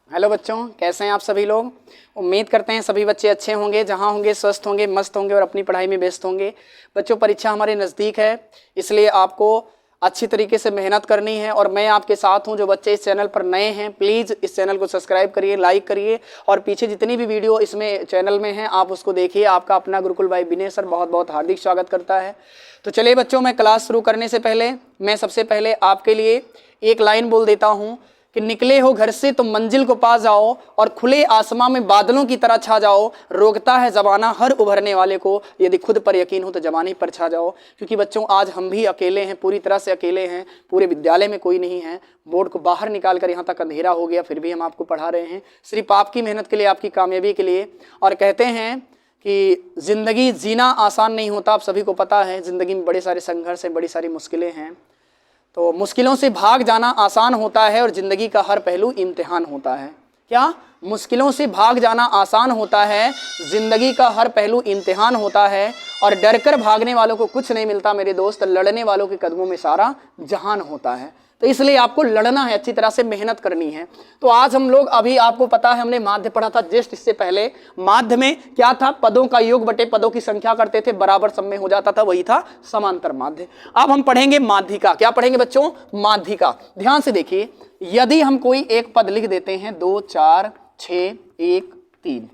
Hello बच्चों, कैसे हैं आप सभी लोग। उम्मीद करते हैं सभी बच्चे अच्छे होंगे, जहां होंगे स्वस्थ होंगे, मस्त होंगे और अपनी पढ़ाई में व्यस्त होंगे। बच्चों, परीक्षा हमारे नज़दीक है, इसलिए आपको अच्छी तरीके से मेहनत करनी है और मैं आपके साथ हूं। जो बच्चे इस चैनल पर नए हैं, प्लीज़ इस चैनल को सब्सक्राइब करिए, लाइक करिए और पीछे जितनी भी वीडियो इसमें चैनल में है आप उसको देखिए। आपका अपना गुरुकुल भाई विनय सर बहुत बहुत हार्दिक स्वागत करता है। तो चलिए बच्चों, मैं क्लास शुरू करने से पहले मैं सबसे पहले आपके लिए एक लाइन बोल देता हूँ कि निकले हो घर से तो मंजिल को पा जाओ और खुले आसमां में बादलों की तरह छा जाओ। रोकता है ज़माना हर उभरने वाले को, यदि खुद पर यकीन हो तो जवानी पर छा जाओ। क्योंकि बच्चों, आज हम भी अकेले हैं, पूरी तरह से अकेले हैं। पूरे विद्यालय में कोई नहीं है। बोर्ड को बाहर निकाल कर यहाँ तक अंधेरा हो गया, फिर भी हम आपको पढ़ा रहे हैं, सिर्फ आपकी मेहनत के लिए, आपकी कामयाबी के लिए। और कहते हैं कि ज़िंदगी जीना आसान नहीं होता, आप सभी को पता है। ज़िंदगी में बड़े सारे संघर्ष हैं, बड़ी सारी मुश्किलें हैं। तो मुश्किलों से भाग जाना आसान होता है और ज़िंदगी का हर पहलू इम्तिहान होता है। क्या? मुश्किलों से भाग जाना आसान होता है, ज़िंदगी का हर पहलू इम्तिहान होता है। और डर कर भागने वालों को कुछ नहीं मिलता मेरे दोस्त, लड़ने वालों के कदमों में सारा जहान होता है। तो इसलिए आपको लड़ना है, अच्छी तरह से मेहनत करनी है। तो आज हम लोग, अभी आपको पता है हमने माध्य पढ़ा था, जस्ट इससे पहले माध्य में क्या था, पदों का योग बटे पदों की संख्या करते थे, बराबर सम में हो जाता था, वही था समांतर माध्य। अब हम पढ़ेंगे माध्यिका। क्या पढ़ेंगे बच्चों? माध्यिका। ध्यान से देखिए, यदि हम कोई एक पद लिख देते हैं 2 4 6 1 3,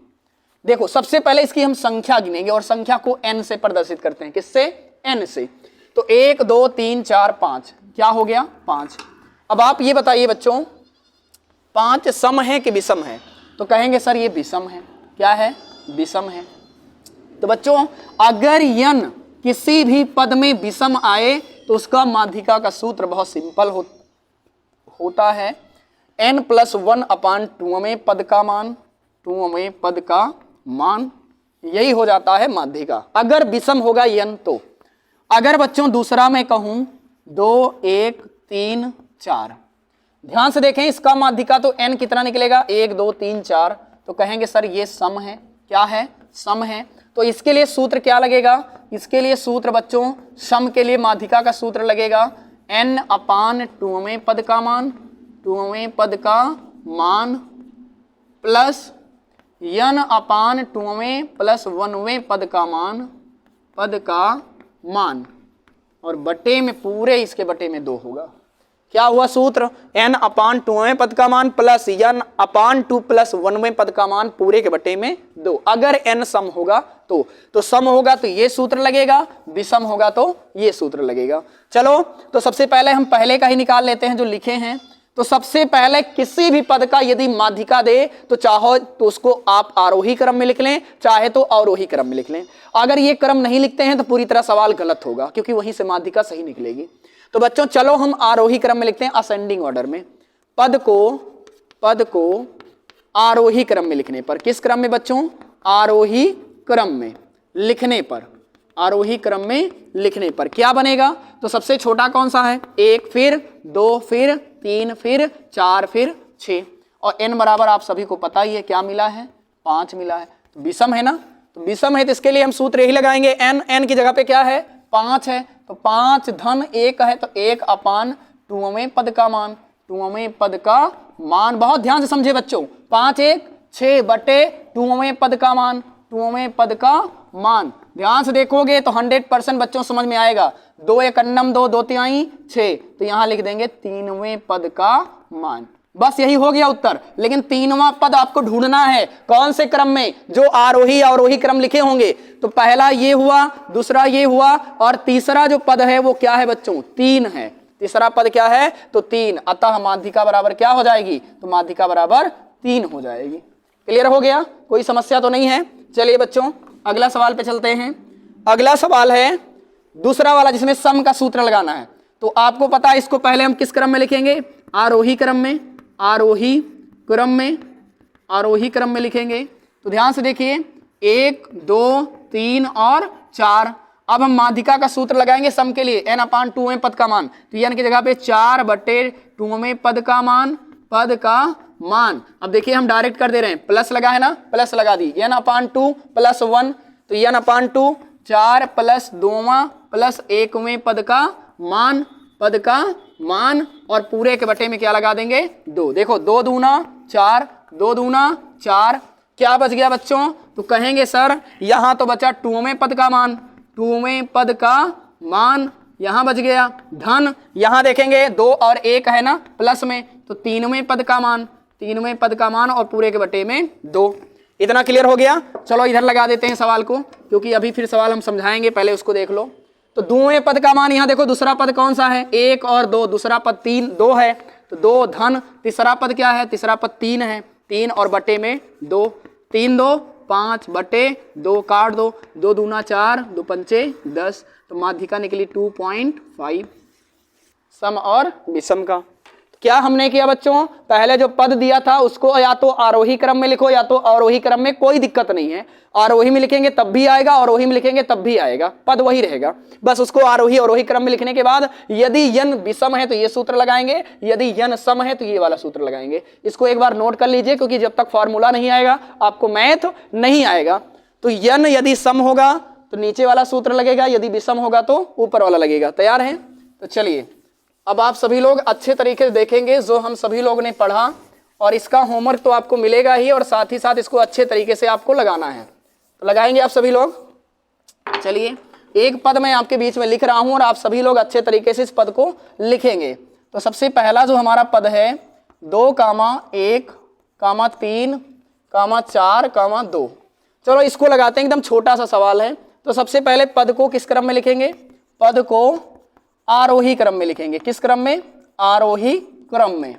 देखो सबसे पहले इसकी हम संख्या गिनेंगे और संख्या को n से प्रदर्शित करते हैं। किससे? n से। तो 1 2 3 4 5, क्या हो गया? 5। अब आप ये बताइए बच्चों, 5 सम है कि विषम है? तो कहेंगे सर ये विषम है। क्या है? विषम है। तो बच्चों, अगर n किसी भी पद में विषम आए तो उसका माध्यिका का सूत्र बहुत सिंपल होता है, n+1/2 में पद का मान, 2 में पद का मान, यही हो जाता है माध्यिका। अगर विषम होगा n तो। अगर बच्चों दूसरा मैं कहूं 2 1 3 4, ध्यान से देखें, इसका माध्यिका तो n कितना निकलेगा? 1 2 3 4। तो कहेंगे सर ये सम है। क्या है? सम है। तो इसके लिए सूत्र क्या लगेगा? इसके लिए सूत्र बच्चों, सम के लिए माध्यिका का सूत्र लगेगा n/2 में पद का मान, 2 में पद का मान, प्लस n/2 में प्लस 1वें पद का मान, पद का मान, और बटे में, पूरे इसके बटे में 2 होगा। क्या हुआ सूत्र? n/2 में पद का मान प्लस n/2 प्लस 1वें पद का मान, पूरे के बटे में 2। अगर n सम होगा तो सम होगा तो ये सूत्र लगेगा, विषम होगा तो ये सूत्र लगेगा। चलो, तो सबसे पहले हम पहले का ही निकाल लेते हैं जो लिखे हैं। तो सबसे पहले किसी भी पद का यदि माध्यिका दे तो चाहो तो उसको आप आरोही क्रम में लिख लें, चाहे तो अवरोही क्रम में लिख लें। अगर ये क्रम नहीं लिखते हैं तो पूरी तरह सवाल गलत होगा, क्योंकि वहीं से माध्यिका सही निकलेगी। तो बच्चों चलो हम आरोही क्रम में लिखते हैं, असेंडिंग ऑर्डर में। पद को आरोही क्रम में लिखने पर, किस क्रम में बच्चों? आरोही क्रम में लिखने पर, आरोही क्रम में लिखने पर क्या बनेगा? तो सबसे छोटा कौन सा है? 1, फिर 2, फिर 3, फिर 4, फिर 6, और n बराबर आप सभी को पता ही है क्या मिला है? 5 मिला है। तो विषम है ना? तो विषम है तो इसके लिए हम सूत्र यही लगाएंगे, n की जगह पे क्या है? 5 है। तो 5 धन 1 है, तो 1/2 में पद का मान, 2 में पद का मान। बहुत ध्यान से समझे बच्चों, 5 1 6 बटे 2 में पद का मान, 2 में पद का मान। ध्यान से देखोगे तो 100% बच्चों समझ में आएगा। 2 1 2 2 3 6, तो यहां लिख देंगे 3वें पद का मान। बस यही हो गया उत्तर। लेकिन 3वां पद आपको ढूंढना है, कौन से क्रम में? जो आरोही अवरोही क्रम लिखे होंगे। तो पहला ये हुआ, दूसरा ये हुआ, और तीसरा जो पद है वो क्या है बच्चों? 3 है। तीसरा पद क्या है? तो 3। अतः माध्यिका बराबर क्या हो जाएगी? तो माध्यिका बराबर 3 हो जाएगी। क्लियर हो गया? कोई समस्या तो नहीं है? चलिए बच्चों अगला सवाल पे चलते हैं। अगला सवाल है दूसरा वाला, जिसमें सम का सूत्र लगाना है। तो आपको पता है इसको पहले हम किस क्रम में लिखेंगे? आरोही क्रम में, आरोही क्रम में, आरोही क्रम में लिखेंगे। तो ध्यान से देखिए, 1 2 3 और 4। अब हम माध्यिका का सूत्र लगाएंगे सम के लिए, n/2 में पद का मान। तो n की जगह पे 4 बटे 2 में पद का मान, पद का मान। अब देखिए हम डायरेक्ट कर दे रहे हैं, प्लस लगा है ना, प्लस लगा दी, n/2 प्लस 1, तो n/2 4 प्लस 2 प्लस 1वें पद का मान, पद का मान, और पूरे के बटे में क्या लगा देंगे? 2। देखो 2 दूना 4, 2 दूना 4, क्या बच गया बच्चों? तो कहेंगे सर यहाँ तो बचा 2वें पद का मान, 2वें पद का मान यहाँ बच गया, धन यहाँ देखेंगे 2 और 1 है ना प्लस में, तो 3वें पद का मान, 3वें पद का मान और पूरे के बटे में 2। इतना क्लियर हो गया? चलो इधर लगा देते हैं सवाल को, क्योंकि अभी फिर सवाल हम समझाएंगे, पहले उसको देख लो। तो 2वें पद का मान यहाँ देखो, दूसरा पद कौन सा है? 1 और 2, दूसरा पद 2 है, तो 2 धन, तीसरा पद क्या है? तीसरा पद 3 है, 3 और बटे में 2, 3 2 5 बटे 2 काट दो, 2 दूना 4, 2 पंचे 10, तो माध्यिका निकली 2.5। सम और विषम का क्या हमने किया बच्चों? पहले जो पद दिया था उसको या तो आरोही क्रम में लिखो या तो अवरोही क्रम में, कोई दिक्कत नहीं है। आरोही में लिखेंगे तब भी आएगा, अवरोही में लिखेंगे तब भी आएगा, पद वही रहेगा। बस उसको आरोही अवरोही क्रम में लिखने के बाद यदि यन विषम है तो ये सूत्र लगाएंगे, यदि यन सम है तो ये वाला सूत्र लगाएंगे। इसको एक बार नोट कर लीजिए, क्योंकि जब तक फॉर्मूला नहीं आएगा आपको मैथ नहीं आएगा। तो यन यदि सम होगा तो नीचे वाला सूत्र लगेगा, यदि विषम होगा तो ऊपर वाला लगेगा। तैयार है? तो चलिए अब आप सभी लोग अच्छे तरीके से देखेंगे जो हम सभी लोग ने पढ़ा, और इसका होमवर्क तो आपको मिलेगा ही, और साथ ही साथ इसको अच्छे तरीके से आपको लगाना है। तो लगाएंगे आप सभी लोग। चलिए एक पद मैं आपके बीच में लिख रहा हूं और आप सभी लोग अच्छे तरीके से इस पद को लिखेंगे। तो सबसे पहला जो हमारा पद है 2, 1, 3, 4, 2। चलो इसको लगाते हैं, एकदम छोटा सा सवाल है। तो सबसे पहले पद को किस क्रम में लिखेंगे? पद को आरोही क्रम में लिखेंगे। किस क्रम में? आरोही क्रम में।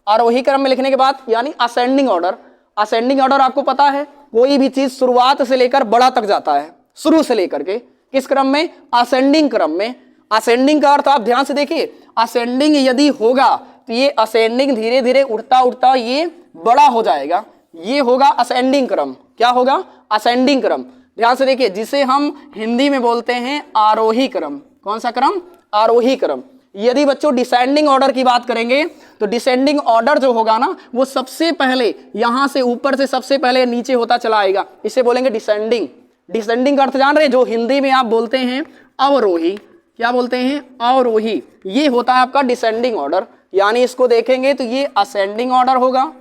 आरोही क्रम में लिखने के बाद यानी असेंडिंग ऑर्डर। असेंडिंग ऑर्डर आपको पता है कोई भी चीज शुरुआत से लेकर बड़ा तक जाता है, शुरू से लेकर के। किस क्रम में? असेंडिंग क्रम में। असेंडिंग का अर्थ आप ध्यान से देखिए, असेंडिंग यदि होगा तो ये असेंडिंग धीरे धीरे उठता उठता ये बड़ा हो जाएगा, ये होगा असेंडिंग क्रम। क्या होगा? असेंडिंग क्रम। ध्यान से देखिए, जिसे हम हिंदी में बोलते हैं आरोही क्रम। कौन सा क्रम? आरोही क्रम। यदि बच्चों डिसेंडिंग ऑर्डर की बात करेंगे तो डिसेंडिंग ऑर्डर जो होगा ना वो सबसे पहले यहां से ऊपर से सबसे पहले नीचे होता चला आएगा, इसे बोलेंगे डिसेंडिंग। डिसेंडिंग का अर्थ जान रहे, जो हिंदी में आप बोलते हैं अवरोही। क्या बोलते हैं? अवरोही। ये होता है आपका डिसेंडिंग ऑर्डर। यानी इसको देखेंगे तो ये असेंडिंग ऑर्डर होगा,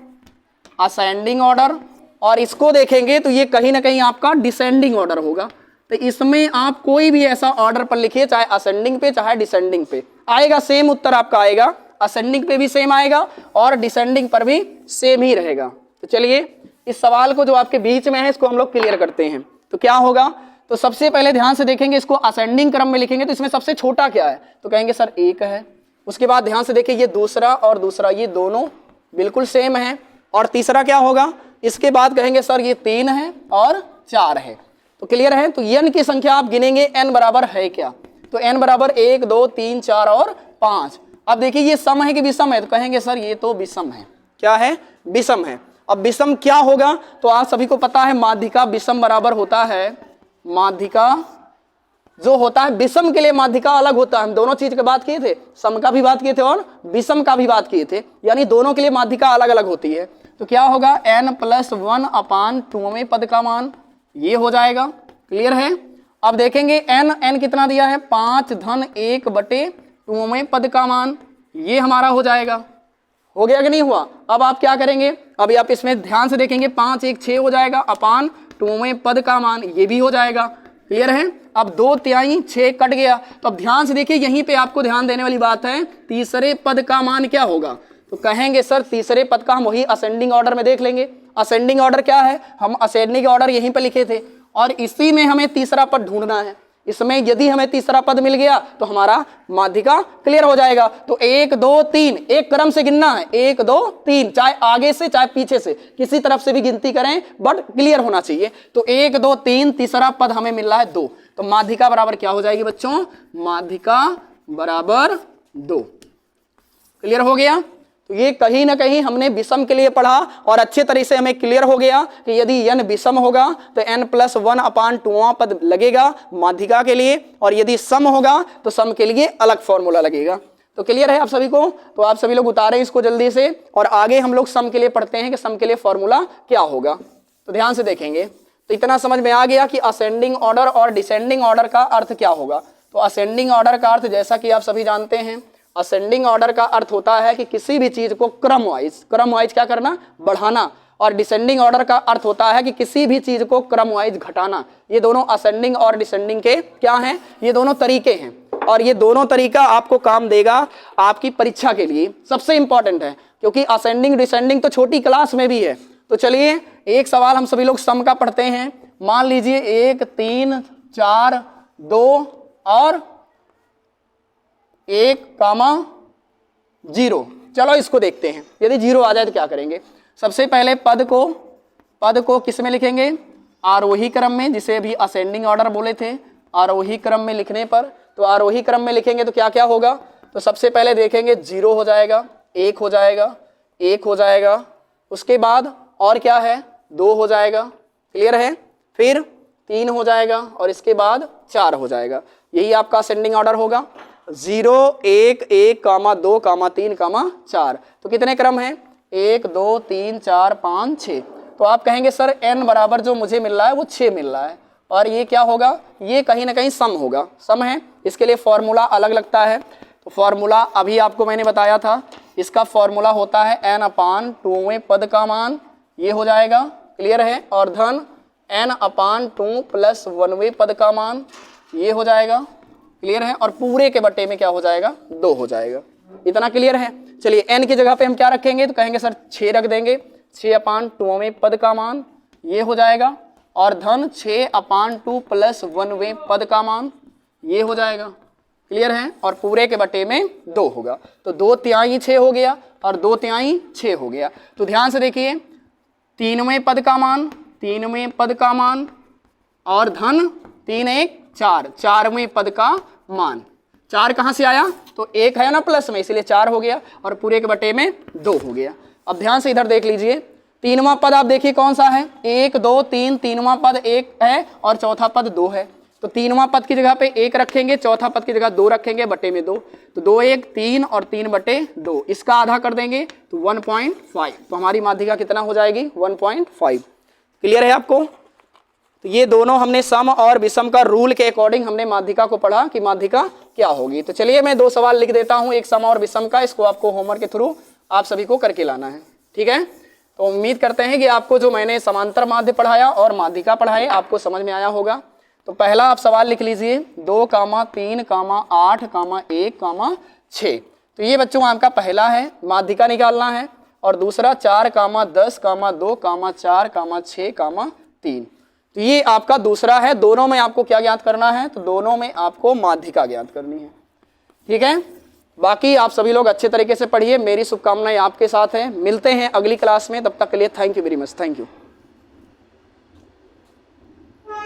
असेंडिंग ऑर्डर, और इसको देखेंगे तो ये कहीं ना कहीं आपका डिसेंडिंग ऑर्डर होगा। तो इसमें आप कोई भी ऐसा ऑर्डर पर लिखिए, चाहे असेंडिंग पे चाहे डिसेंडिंग पे, आएगा सेम उत्तर आपका आएगा। असेंडिंग पे भी सेम आएगा और डिसेंडिंग पर भी सेम ही रहेगा। तो चलिए इस सवाल को जो आपके बीच में है इसको हम लोग क्लियर करते हैं। तो क्या होगा? तो सबसे पहले ध्यान से देखेंगे, इसको असेंडिंग क्रम में लिखेंगे तो इसमें सबसे छोटा क्या है? तो कहेंगे सर 1 है। उसके बाद ध्यान से देखिए, ये दूसरा और दूसरा ये दोनों बिल्कुल सेम है। और तीसरा क्या होगा? इसके बाद कहेंगे सर ये 3 है और 4 है। तो क्लियर है? तो n की संख्या आप गिनेंगे, n बराबर है क्या? तो n बराबर 1, 2, 3, 4 और 5। अब देखिए ये सम है कि विषम है? तो कहेंगे सर ये तो विषम है। क्या है? विषम है। अब विषम क्या होगा? तो आप सभी को पता है माध्यिका विषम बराबर होता है, माध्यिका जो होता है विषम के लिए माध्यिका अलग होता है। हम दोनों चीज की बात किए थे, सम का भी बात किए थे और विषम का भी बात किए थे, यानी दोनों के लिए माध्यिका अलग अलग होती है। तो क्या होगा? n+1/2वें पद का मान, ये हो जाएगा। क्लियर है? अब देखेंगे n कितना दिया है? 5 धन 1 बटे 2वें पद का मान, ये हमारा हो जाएगा। हो गया कि नहीं हुआ? अब आप क्या करेंगे? अभी आप इसमें ध्यान से देखेंगे, 5 1 6 हो जाएगा, अपान 2वें पद का मान, ये भी हो जाएगा। क्लियर है? अब 2 तिहाई 6 कट गया। तो अब ध्यान से देखिए, यहीं पे आपको ध्यान देने वाली बात है, तीसरे पद का मान क्या होगा? तो कहेंगे सर तीसरे पद का हम वही असेंडिंग ऑर्डर में देख लेंगे। असेंडिंग ऑर्डर क्या है? हम असेंडिंग ऑर्डर यहीं पर लिखे थे और इसी में हमें तीसरा पद ढूंढना है। इसमें यदि हमें तीसरा पद मिल गया तो हमारा माध्यिका क्लियर हो जाएगा। तो 1 2 3 एक क्रम से गिनना है, 1 2 3, चाहे आगे से चाहे पीछे से, किसी तरफ से भी गिनती करें बट क्लियर होना चाहिए। तो 1 2 3 तीसरा पद हमें मिल रहा है 2। तो माध्यिका बराबर क्या हो जाएगी बच्चों? माध्यिका बराबर 2। क्लियर हो गया? तो ये कहीं ना कहीं हमने विषम के लिए पढ़ा और अच्छे तरीके से हमें क्लियर हो गया कि यदि n विषम होगा तो n+1/2वां पद लगेगा माध्यिका के लिए, और यदि सम होगा तो सम के लिए अलग फॉर्मूला लगेगा। तो क्लियर है आप सभी को? तो आप सभी लोग उतारें इसको जल्दी से, और आगे हम लोग सम के लिए पढ़ते हैं कि सम के लिए फॉर्मूला क्या होगा। तो ध्यान से देखेंगे। तो इतना समझ में आ गया कि असेंडिंग ऑर्डर और डिसेंडिंग ऑर्डर का अर्थ क्या होगा। तो असेंडिंग ऑर्डर का अर्थ जैसा कि आप सभी जानते हैं, असेंडिंग ऑर्डर का अर्थ होता है कि किसी भी चीज को क्रम वाइज क्या करना? बढ़ाना। और डिसेंडिंग ऑर्डर का अर्थ होता है कि किसी भी चीज को क्रम वाइज घटाना। ये दोनों असेंडिंग और डिसेंडिंग के क्या हैं, ये दोनों तरीके हैं, और ये दोनों तरीका आपको काम देगा आपकी परीक्षा के लिए, सबसे इंपॉर्टेंट है, क्योंकि असेंडिंग डिसेंडिंग तो छोटी क्लास में भी है। तो चलिए एक सवाल हम सभी लोग सम का पढ़ते हैं। मान लीजिए 1 3 4 2 और 1,0। चलो इसको देखते हैं, यदि 0 आ जाए तो क्या करेंगे। सबसे पहले पद को किस में लिखेंगे, आरोही क्रम में, जिसे अभी असेंडिंग ऑर्डर बोले थे। आरोही क्रम में लिखने पर, तो आरोही क्रम में लिखेंगे तो क्या क्या होगा, तो सबसे पहले देखेंगे 0 हो जाएगा, 1 हो जाएगा, 1 हो जाएगा, उसके बाद और क्या है 2 हो जाएगा, क्लियर है, फिर 3 हो जाएगा और इसके बाद 4 हो जाएगा। यही आपका असेंडिंग ऑर्डर होगा, 0 1 1 2 3 4। तो कितने क्रम हैं, 1 2 3 4 5 6। तो आप कहेंगे सर n बराबर जो मुझे मिल रहा है वो 6 मिल रहा है, और ये क्या होगा, ये कहीं ना कहीं सम होगा, सम है, इसके लिए फॉर्मूला अलग लगता है। तो फॉर्मूला अभी आपको मैंने बताया था, इसका फॉर्मूला होता है n/2वें पद का मान, ये हो जाएगा, क्लियर है, और धन n/2 + 1वें पद का मान, ये हो जाएगा, क्लियर है, और पूरे के बटे में क्या हो जाएगा 2 हो जाएगा। इतना क्लियर है। चलिए n की जगह पे हम क्या रखेंगे, तो कहेंगे सर 6 रख देंगे, 6/2वें पद का मान, ये हो जाएगा, और धन 6/2 + 1वें पद का मान, ये हो जाएगा, क्लियर है, और पूरे के बटे में 2 होगा। तो 2/3 6 हो गया और 2/3 6 हो गया। तो ध्यान से देखिए, 3वें पद का मान, 3वें पद का मान, और धन 3 1 4, 4वें पद का मान। 4 कहाँ से आया, तो 1 है ना प्लस में, इसलिए 4 हो गया, और पूरे के बटे में 2 हो गया। अब ध्यान से इधर देख लीजिए, 3वां पद आप देखिए कौन सा है, 1 2 3, 3वां पद 1 है और चौथा पद 2 है। तो 3वां पद की जगह पे 1 रखेंगे, चौथा पद की जगह 2 रखेंगे, बटे में 2। तो 2 1 3 और 3/2, इसका आधा कर देंगे तो 1.5। तो हमारी माध्यिका कितना हो जाएगी, 1.5। क्लियर है आपको। तो ये दोनों हमने सम और विषम का रूल के अकॉर्डिंग हमने माध्यिका को पढ़ा कि माध्यिका क्या होगी। तो चलिए मैं 2 सवाल लिख देता हूं, एक सम और विषम का, इसको आपको होमवर्क के थ्रू आप सभी को करके लाना है, ठीक है। तो उम्मीद करते हैं कि आपको जो मैंने समांतर माध्य पढ़ाया और माध्यिका पढ़ाए आपको समझ में आया होगा। तो पहला आप सवाल लिख लीजिए, 2, 3, 8, 1, 6। तो ये बच्चों आपका पहला है, माध्यिका निकालना है, और दूसरा 4, 10, 2, 4, 6, 3। तो ये आपका दूसरा है। दोनों में आपको क्या ज्ञात करना है, तो दोनों में आपको माध्यिका ज्ञात करनी है, ठीक है। बाकी आप सभी लोग अच्छे तरीके से पढ़िए, मेरी शुभकामनाएं आपके साथ हैं। मिलते हैं अगली क्लास में, तब तक के लिए thank you very much, thank you.